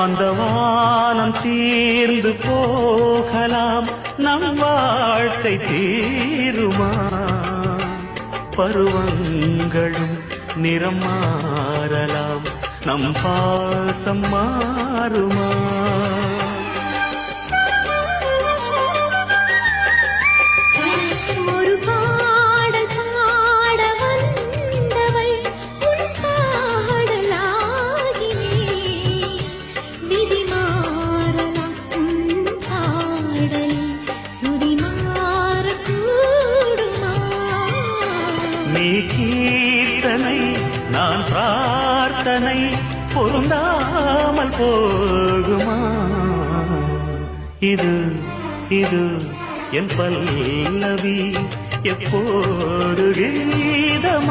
அந்த வானம் தீர்ந்து போகலாம், நம் வாழ்க்கை தீருமா? பருவங்களும் நிறம் மாறலாம், நம் பாசம் மாறுமா? நீ கீர்த்தனை நான் பிரார்த்தனை, பொருந்தாமல் போகுமா? இது இது என் பல்லவி எப்போது கீதமாகுமோ?